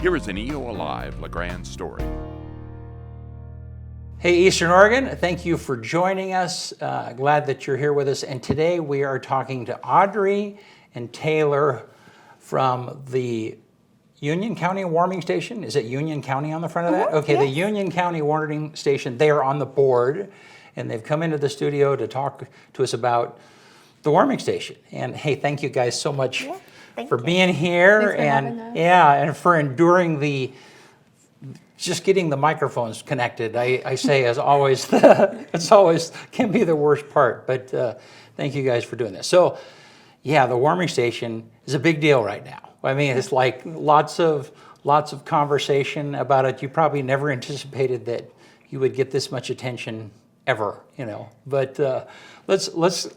Here is an EO Alive LeGrand story. Hey, Eastern Oregon, thank you for joining us. Glad that you're here with us. And today we are talking to Audrey and Taylor from the Union County Warming Station. Is it Union County on the front of that? Okay, yes. The Union County Warming Station, they are on the board, and they've come into the studio to talk to us about the warming station. And hey, thank you guys so much for being here. And for enduring just getting the microphones connected. I say as always, it's always can be the worst part, but thank you guys for doing this. So yeah, the warming station is a big deal right now. I mean, it's like lots of conversation about it. You probably never anticipated that you would get this much attention ever, But let's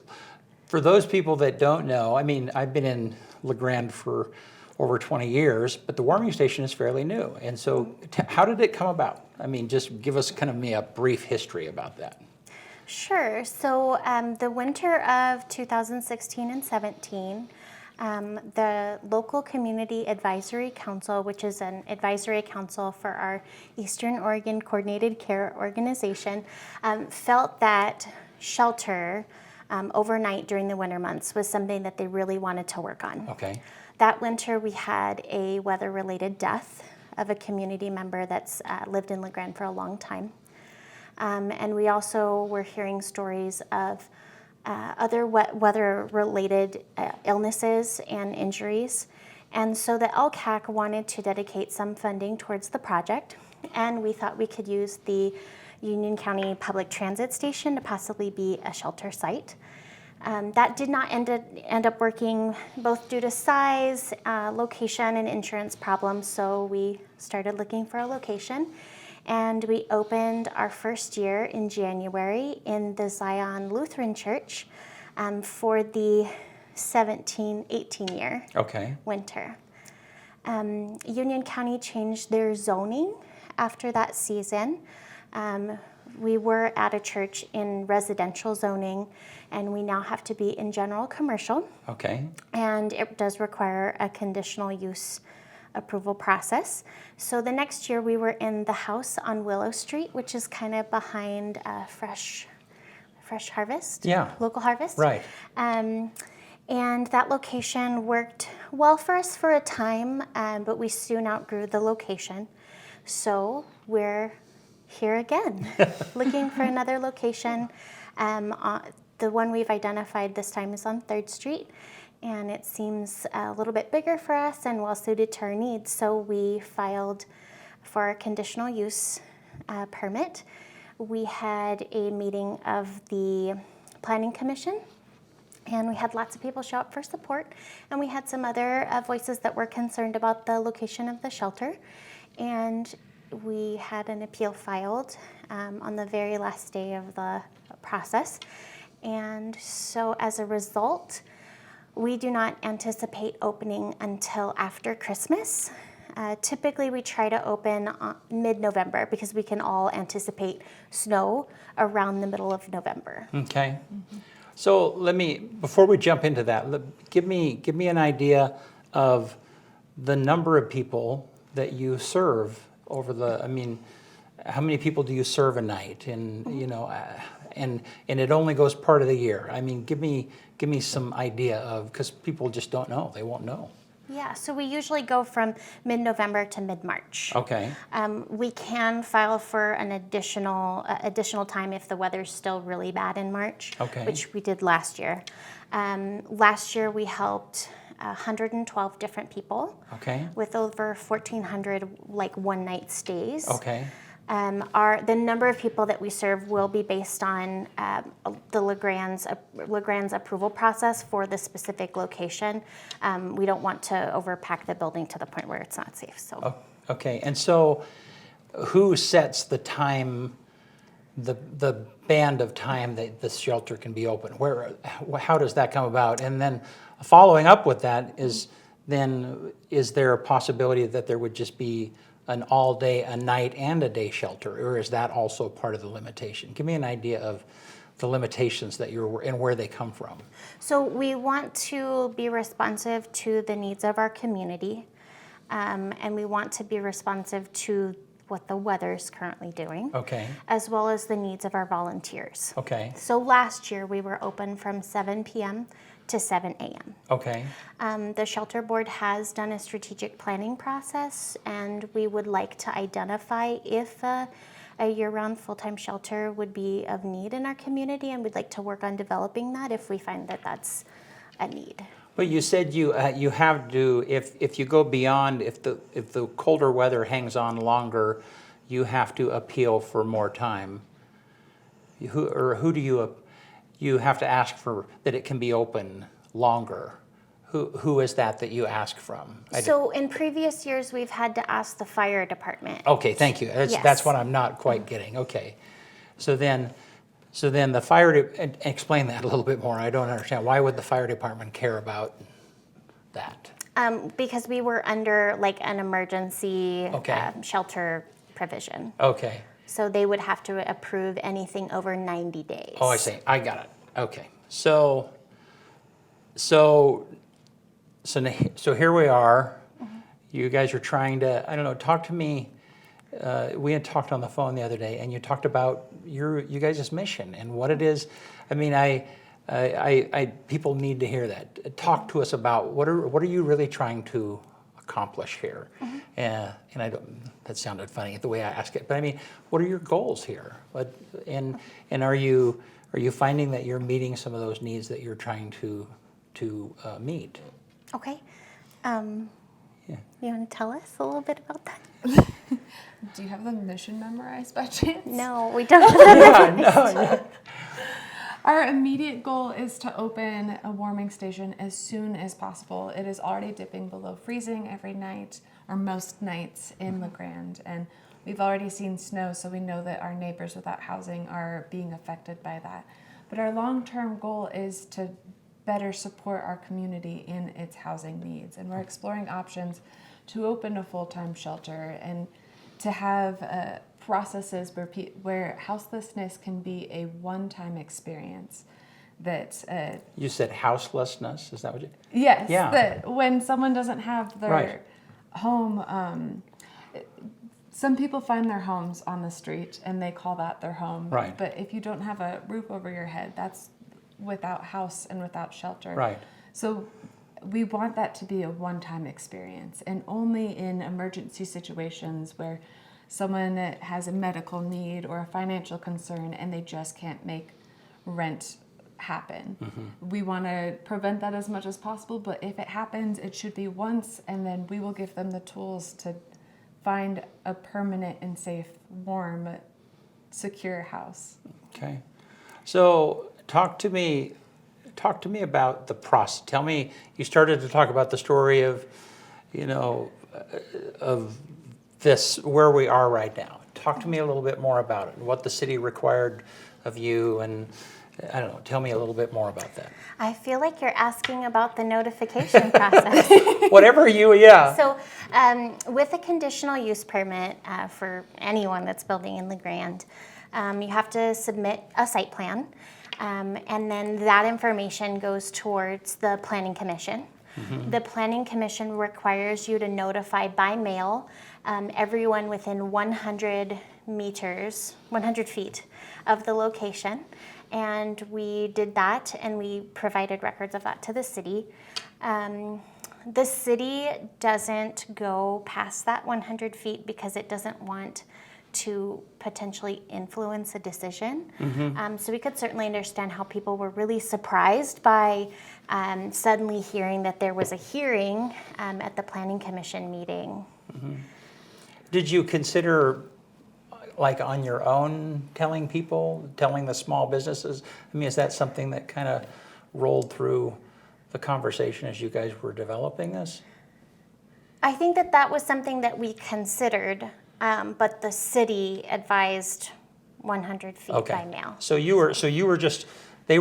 for those people that don't know, I mean, I've been in LeGrand for over 20 years, but the warming station is fairly new. And so how did it come about? I mean, just give us kind of a brief history about that. Sure. So the winter of 2016 and 17, the local community advisory council, which is an advisory council for our Eastern Oregon Coordinated Care Organization, felt that shelter overnight during the winter months was something that they really wanted to work on. Okay. That winter we had a weather-related death of a community member that's lived in LeGrand for a long time. And we also were hearing stories of other weather-related illnesses and injuries. And so the LCAC wanted to dedicate some funding towards the project, and we thought we could use the Union County Public Transit Station to possibly be a shelter site. That did not end up working, both due to size, location, and insurance problems, so we started looking for a location. And we opened our first year in January in the Zion Lutheran Church for the 17-18 year winter. Union County changed their zoning after that season. We were at a church in residential zoning, and we now have to be in general commercial. Okay. And it does require a conditional use approval process. So the next year we were in the house on Willow Street, which is kind of behind Fresh Harvest. Yeah. Local Harvest. Right. And that location worked well for us for a time, but we soon outgrew the location. So we're here again, looking for another location. The one we've identified this time is on 3rd Street, and it seems a little bit bigger for us and well suited to our needs. So we filed for a conditional use permit. We had a meeting of the Planning Commission, and we had lots of people show up for support. And we had some other voices that were concerned about the location of the shelter. And we had an appeal filed on the very last day of the process. And so as a result, we do not anticipate opening until after Christmas. Typically we try to open mid-November because we can all anticipate snow around the middle of November. Okay. Mm-hmm. So before we jump into that, give me an idea of the number of people that you serve how many people do you serve a night? And, and it only goes part of the year. I mean, give me some idea of, because people just don't know, they won't know. Yeah, so we usually go from mid-November to mid-March. Okay. We can file for an additional time if the weather's still really bad in March, which we did last year. Last year we helped 112 different people with over 1,400 one-night stays. Okay. The number of people that we serve will be based on the LeGrand's approval process for the specific location. We don't want to overpack the building to the point where it's not safe. So. Okay, and so who sets the time, the band of time that the shelter can be open? How does that come about? And then following up with that is there a possibility that there would just be an all-day, a night, and a day shelter, or is that also part of the limitation? Give me an idea of the limitations that you're and where they come from. So we want to be responsive to the needs of our community. and we want to be responsive to what the weather is currently doing, Okay. as well as the needs of our volunteers. Okay. So last year we were open from 7 p.m. to 7 a.m. Okay. The shelter board has done a strategic planning process, and we would like to identify if a year-round full-time shelter would be of need in our community, and we'd like to work on developing that if we find that that's a need. But you said you have to, if you go beyond, if the colder weather hangs on longer, you have to appeal for more time. Who do you have to ask for that it can be open longer? Who is that you ask from? So in previous years, we've had to ask the fire department. Okay, thank you. That's Yes. what I'm not quite getting. Okay, so then the fire. Explain that a little bit more. I don't understand. Why would the fire department care about that? Because we were under like an emergency Okay. Shelter provision. Okay. So they would have to approve anything over 90 days. Oh, I see. I got it. Okay. So here we are. You guys are trying to, I don't know, talk to me. We had talked on the phone the other day, and you talked about you guys' mission and what it is. I mean, people need to hear that. Talk to us about what are you really trying to accomplish here? And I don't. That sounded funny the way I asked it, but I mean, what are your goals here? And are you finding that you're meeting some of those needs that you're trying to meet? Okay. Yeah. You want to tell us a little bit about that? Do you have the mission memorized by chance? No, we don't. Have No. Our immediate goal is to open a warming station as soon as possible. It is already dipping below freezing every night, or most nights in LeGrand, and we've already seen snow, so we know that our neighbors without housing are being affected by that. But our long-term goal is to better support our community in its housing needs, and we're exploring options to open a full-time shelter and to have processes where houselessness can be a one-time experience. That You said houselessness. Is that what you? yes, Yeah. that when someone doesn't have their Right. home, some people find their homes on the street and they call that their home. Right. But if you don't have a roof over your head, that's without house and without shelter. Right. So we want that to be a one-time experience, and only in emergency situations where someone has a medical need or a financial concern and they just can't make rent happen. We want to prevent that as much as possible, but if it happens, it should be once, and then we will give them the tools to find a permanent and safe, warm, secure house. Okay. So talk to me about the process. Tell me, you started to talk about the story of, of this, where we are right now. Talk to me a little bit more about it, what the city required of you, and I don't know, tell me a little bit more about that. I feel like you're asking about the notification process. Whatever yeah. So with a conditional use permit for anyone that's building in LeGrand, you have to submit a site plan, and then that information goes towards the Planning Commission. The Planning Commission requires you to notify by mail everyone within 100 feet of the location. And we did that, and we provided records of that to the city. The city doesn't go past that 100 feet because it doesn't want to potentially influence a decision. So we could certainly understand how people were really surprised by suddenly hearing that there was a hearing at the Planning Commission meeting. Did you consider, like on your own, telling the small businesses? I mean, is that something that kind of rolled through the conversation as you guys were developing this? I think that was something that we considered, but the city advised 100 feet by mail. So you were just, they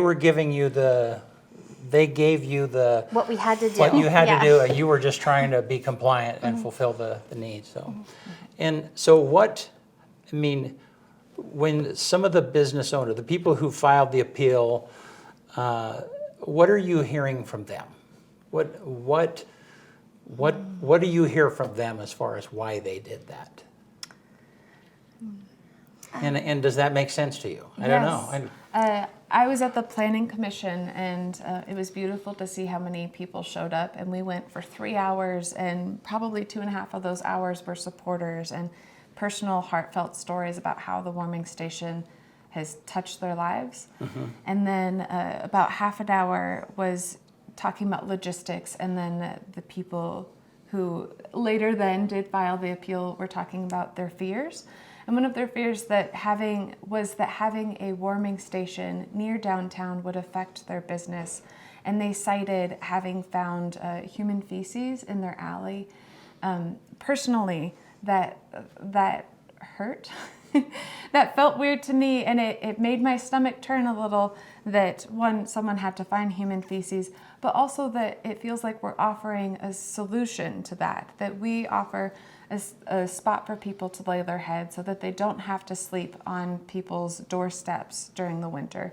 gave you the What we had to do. what you had Yeah. to do, and you were just trying to be compliant and fulfill the needs. So, and so when some of the business owners, the people who filed the appeal, what are you hearing from them? What What do you hear from them as far as why they did that? And does that make sense to you? I don't know. I was at the Planning Commission, and it was beautiful to see how many people showed up. And we went for 3 hours, and probably 2.5 of those hours were supporters and personal, heartfelt stories about how the warming station has touched their lives. And then about half an hour was talking about logistics, and then the people who later then did file the appeal were talking about their fears. And one of their fears was that having a warming station near downtown would affect their business. And they cited having found human feces in their alley. Personally, that hurt. That felt weird to me, and it made my stomach turn a little that, one, someone had to find human feces, but also that it feels like we're offering a solution to that we offer a spot for people to lay their head so that they don't have to sleep on people's doorsteps during the winter,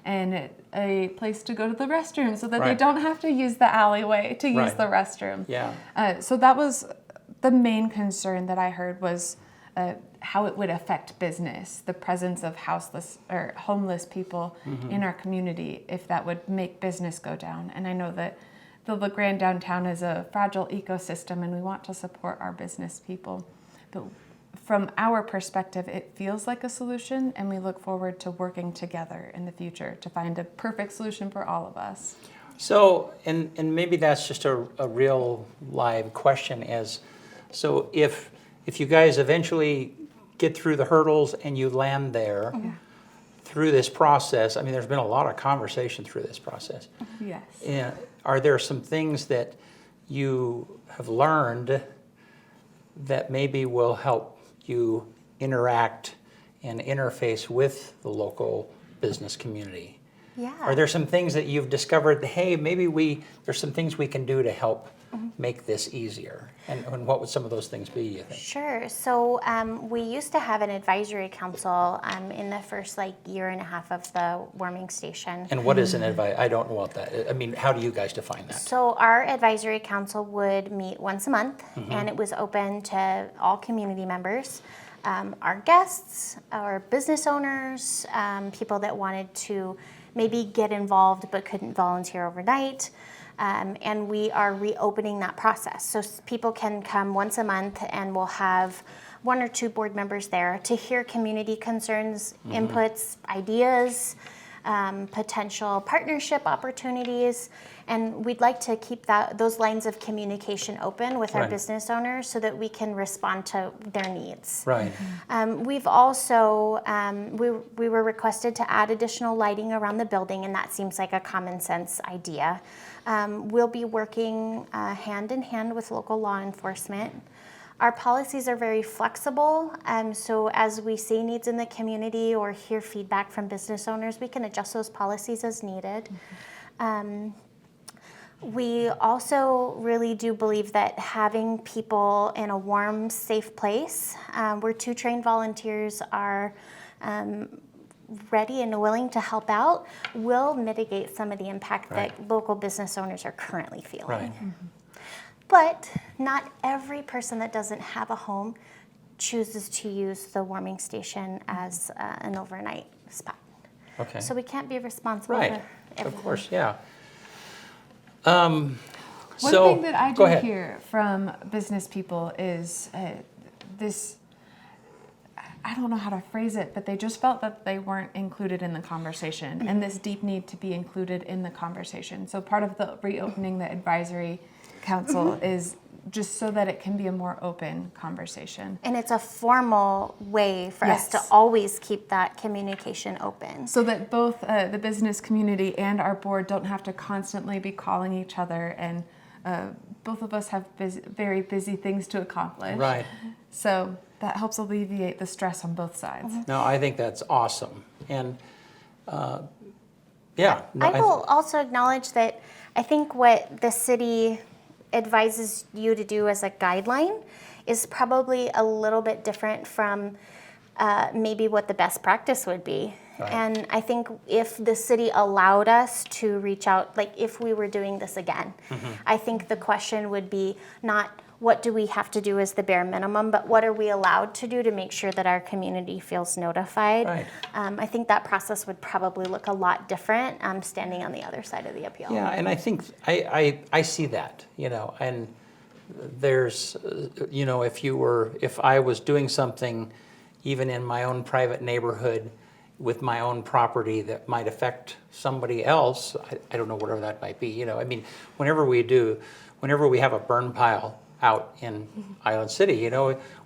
and a place to go to the restroom so that they don't have to use the alleyway to use the restroom. So that was the main concern that I heard, was how it would affect business, the presence of houseless or homeless people in our community, if that would make business go down. And I know that the LeGrand downtown is a fragile ecosystem, and we want to support our business people. But from our perspective, it feels like a solution, and we look forward to working together in the future to find a perfect solution for all of us. So, and maybe that's just a real live question, so if you guys eventually get through the hurdles and you land there through this process, I mean, there's been a lot of conversation through this process. Yes. And are there some things that you have learned that maybe will help you interact and interface with the local business community? Yeah. Are there some things that you've discovered, hey, maybe there's some things we can do to help make this easier? And what would some of those things be, you think? Sure. So we used to have an advisory council in the first year and a half of the warming station. And what is an advice? I don't know what that. I mean, how do you guys define that? So our advisory council would meet once a month, and it was open to all community members, our guests, our business owners, people that wanted to maybe get involved but couldn't volunteer overnight. And we are reopening that process. So people can come once a month, and we'll have 1 or 2 board members there to hear community concerns, inputs, ideas, potential partnership opportunities. And we'd like to keep those lines of communication open with our business owners so that we can respond to their needs. Right. We've also, we were requested to add additional lighting around the building, and that seems like a common sense idea. We'll be working hand in hand with local law enforcement. Our policies are very flexible, so as we see needs in the community or hear feedback from business owners, we can adjust those policies as needed. We also really do believe that having people in a warm, safe place where 2 trained volunteers are ready and willing to help out will mitigate some of the impact that local business owners are currently feeling. Right. But not every person that doesn't have a home chooses to use the warming station as an overnight spot. Okay. So we can't be responsible for everything. Of course, yeah. One thing that I do hear from business people is this, I don't know how to phrase it, but they just felt that they weren't included in the conversation, and this deep need to be included in the conversation. So part of the reopening the advisory council is just so that it can be a more open conversation. And it's a formal way for us to always keep that communication open. So that both the business community and our board don't have to constantly be calling each other, and both of us have very busy things to accomplish. Right. So that helps alleviate the stress on both sides. No, I think that's awesome. And I will also acknowledge that I think what the city advises you to do as a guideline is probably a little bit different from maybe what the best practice would be. Right. And I think if the city allowed us to reach out, like if we were doing this again, I think the question would be not what do we have to do as the bare minimum, but what are we allowed to do to make sure that our community feels notified? Right. I think that process would probably look a lot different standing on the other side of the appeal. Yeah, and I think I see that, and there's, if I was doing something even in my own private neighborhood with my own property that might affect somebody else, I don't know, whatever that might be, whenever we have a burn pile out in Island City,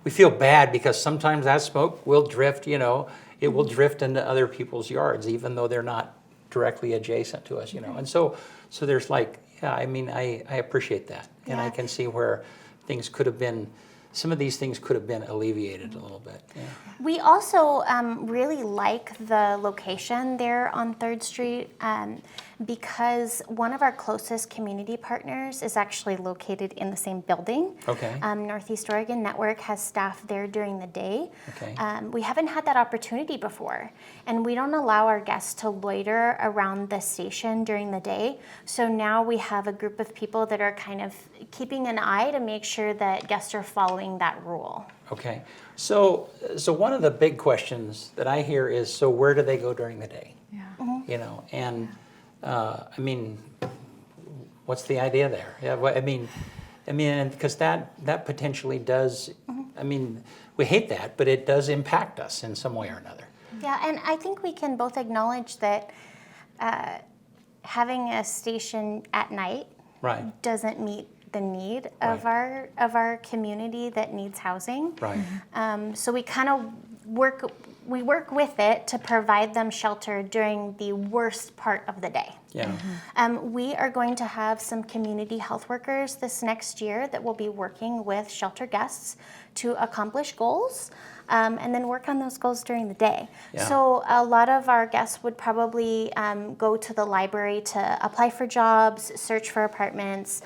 we feel bad because sometimes that smoke will drift, it will drift into other people's yards, even though they're not directly adjacent to us, and so there's I appreciate that, and I can see where some of these things could have been alleviated a little bit. Yeah. We also really like the location there on 3rd Street because one of our closest community partners is actually located in the same building. Okay. Northeast Oregon Network has staff there during the day. Okay. We haven't had that opportunity before, and we don't allow our guests to loiter around the station during the day. So now we have a group of people that are kind of keeping an eye to make sure that guests are following that rule. Okay. So one of the big questions that I hear is, so where do they go during the day? Yeah. And what's the idea there? Yeah, because that potentially does, we hate that, but it does impact us in some way or another. Yeah, and I think we can both acknowledge that having a station at night Right. doesn't meet the need of our community that needs housing. Right. So we kind of work with it to provide them shelter during the worst part of the day. Yeah. We are going to have some community health workers this next year that will be working with shelter guests to accomplish goals and then work on those goals during the day. Yeah. So a lot of our guests would probably go to the library to apply for jobs, search for apartments,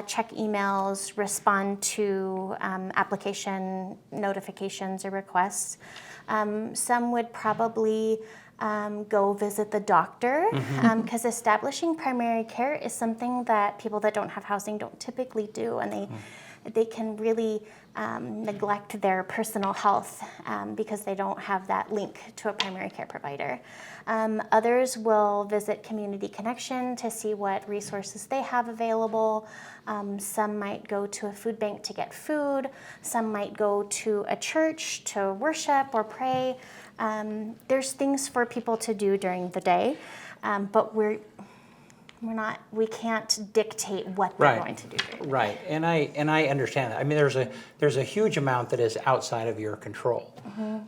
check emails, respond to application notifications or requests. Some would probably go visit the doctor because establishing primary care is something that people that don't have housing don't typically do, and they can really neglect their personal health because they don't have that link to a primary care provider. Others will visit Community Connection to see what resources they have available. Some might go to a food bank to get food. Some might go to a church to worship or pray. There's things for people to do during the day, but we can't dictate what they're going to do during the day. Right, and I understand that. There's a huge amount that is outside of your control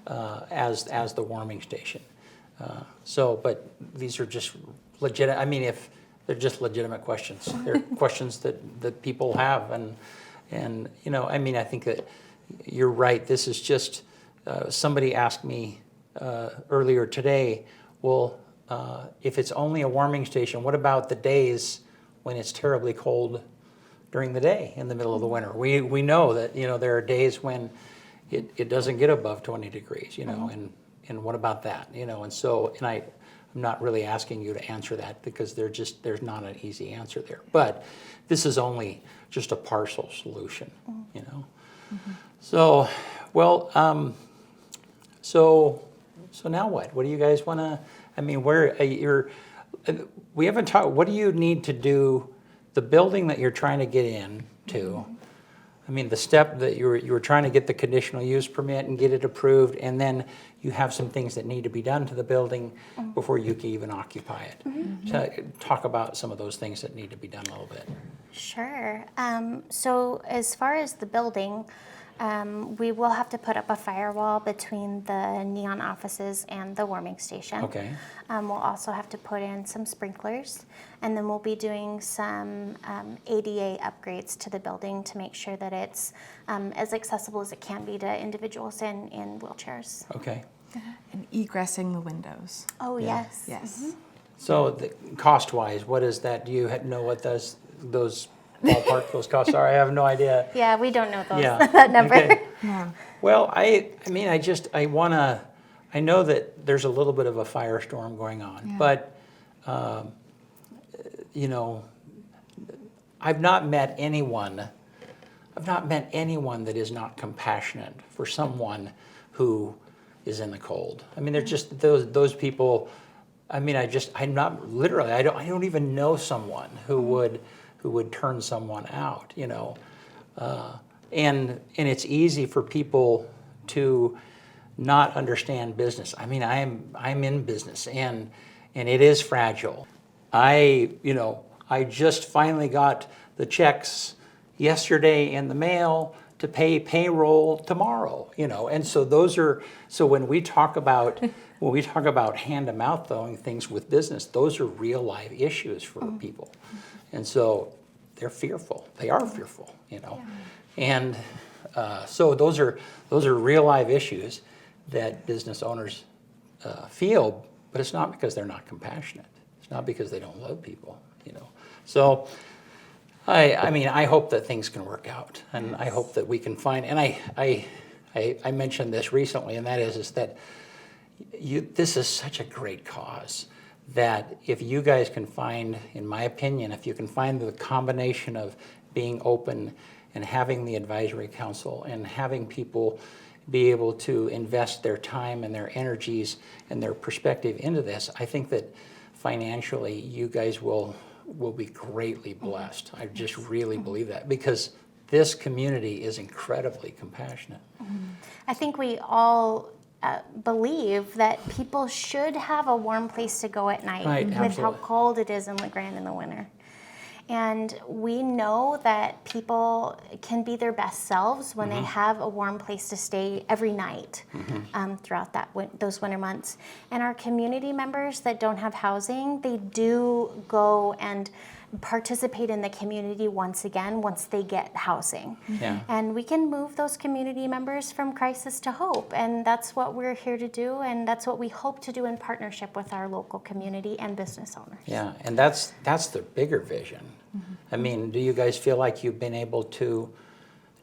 as the warming station. But these are just legitimate. If they're just legitimate questions, they're questions that people have, and I think that you're right. This is just somebody asked me earlier today. Well, if it's only a warming station, what about the days when it's terribly cold during the day in the middle of the winter? We know that there are days when it doesn't get above 20 degrees, and what about that? I'm not really asking you to answer that because there's not an easy answer there. But this is only just a partial solution, So, well, so now what? What do you guys want to? We haven't talked. What do you need to do? The building that you're trying to get into. The step that you were trying to get the conditional use permit and get it approved, and then you have some things that need to be done to the building before you can even occupy it. So talk about some of those things that need to be done a little bit. Sure. So as far as the building, we will have to put up a firewall between the neon offices and the warming station. Okay. We'll also have to put in some sprinklers, and then we'll be doing some ADA upgrades to the building to make sure that it's as accessible as it can be to individuals in wheelchairs. Okay. And egressing the windows. Oh, Yeah. yes. Yes. So cost-wise, what is that? Do you know what those ballpark those costs are? I have no idea. Yeah, we don't know those, Yeah. that number. Okay. Yeah. Well, I I know that there's a little bit of a firestorm going on, but you know, I've not met anyone that is not compassionate for someone who is in the cold. I mean, they're just those people. I mean, I don't even know someone who would turn someone out, you know. And it's easy for people to not understand business. I mean, I'm in business, and it is fragile. I just finally got the checks yesterday in the mail to pay payroll tomorrow, you know. And so when we talk about hand to mouth throwing things with business, those are real life issues for people. And so they're fearful. They are fearful, you know. And so those are real life issues that business owners feel, but it's not because they're not compassionate. It's not because they don't love people, you know. So I mean, I hope that things can work out, and I hope that we can find. And I mentioned this recently, and that is that this is such a great cause that if you guys can find, in my opinion, if you can find the combination of being open and having the advisory council and having people be able to invest their time and their energies and their perspective into this, I think that financially you guys will be greatly blessed. I just really believe that, because this community is incredibly compassionate. I think we all believe that people should have a warm place to go at night, Right, with how absolutely. cold it is in LeGrand in the winter. And we know that people can be their best selves when they have a warm place to stay every night throughout those winter months. And our community members that don't have housing, they do go and participate in the community once they get housing. Yeah. And we can move those community members from crisis to hope. And that's what we're here to do, and that's what we hope to do in partnership with our local community and business owners. Yeah, and that's the bigger vision. I mean, do you guys feel like you've been able to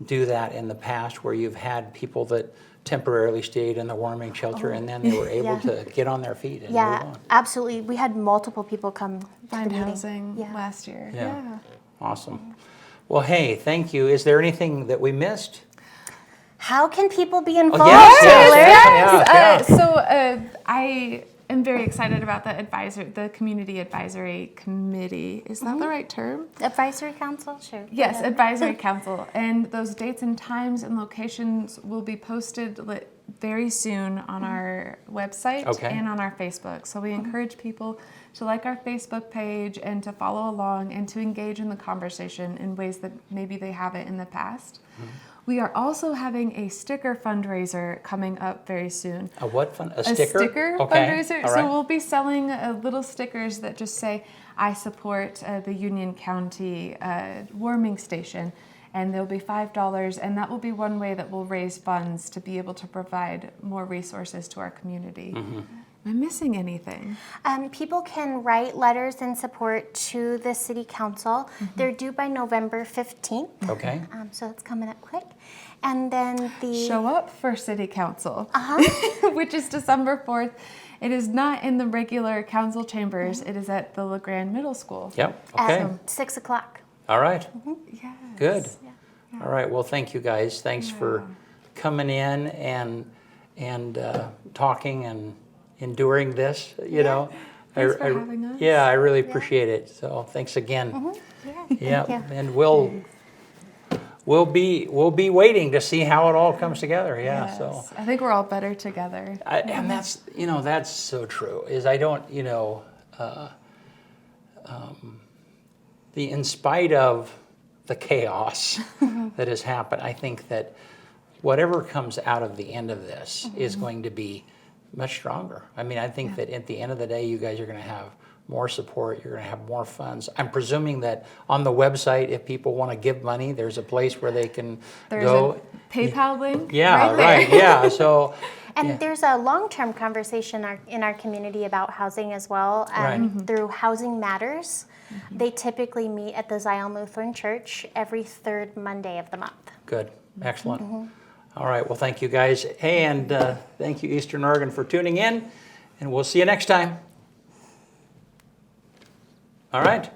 do that in the past, where you've had people that temporarily stayed in the warming shelter and then they were able to get on their feet and move on? Absolutely. We had multiple people come to the Find meeting. housing last year. Yeah. Awesome. Well, hey, thank you. Is there anything that we missed? How can people be involved, Yes. Taylor? I am very excited about the community advisory committee. Is that the right term? Advisory council? Sure. Yes, Yeah. advisory council. And those dates and times and locations will be posted very soon on our website and on our Facebook. So we encourage people to like our Facebook page and to follow along and to engage in the conversation in ways that maybe they haven't in the past. We are also having a sticker fundraiser coming up very soon. A what fun? A sticker? sticker? A sticker fundraiser. All right. So we'll be selling little stickers that just say, I support the Union County warming station. And they'll be $5, and that will be one way that we'll raise funds to be able to provide more resources to our community. Am I missing anything? People can write letters in support to the City Council. They're due by November 15th. Okay. So it's coming up quick. And then Show up for City Council, which is December 4th. It is not in the regular council chambers. It is at the LeGrand Middle School. Yep. Okay. at 6 o'clock. All right. Yes. Good. All right. Well, thank you guys. Thanks for coming in and talking and enduring this. You know. Thanks for having us. Yeah, I really appreciate it. So thanks again. Yeah. Thank you. And we'll be waiting to see how it all comes together. Yeah. Yes. So. I think we're all better together. And that's so true. Is I don't in spite of the chaos that has happened, I think that whatever comes out of the end of this is going to be much stronger. I mean, I think that at the end of the day, you guys are going to have more support. You're going to have more funds. I'm presuming that on the website, if people want to give money, there's a place where they can go. There's a PayPal link. Yeah, right there. Yeah. So. And there's a long-term conversation in our community about housing as well, through Housing Matters. They typically meet at the Zion Lutheran Church every third Monday of the month. Good. Excellent. All right, well, thank you guys. Hey, and thank you, Eastern Oregon, for tuning in, and we'll see you next time. All right.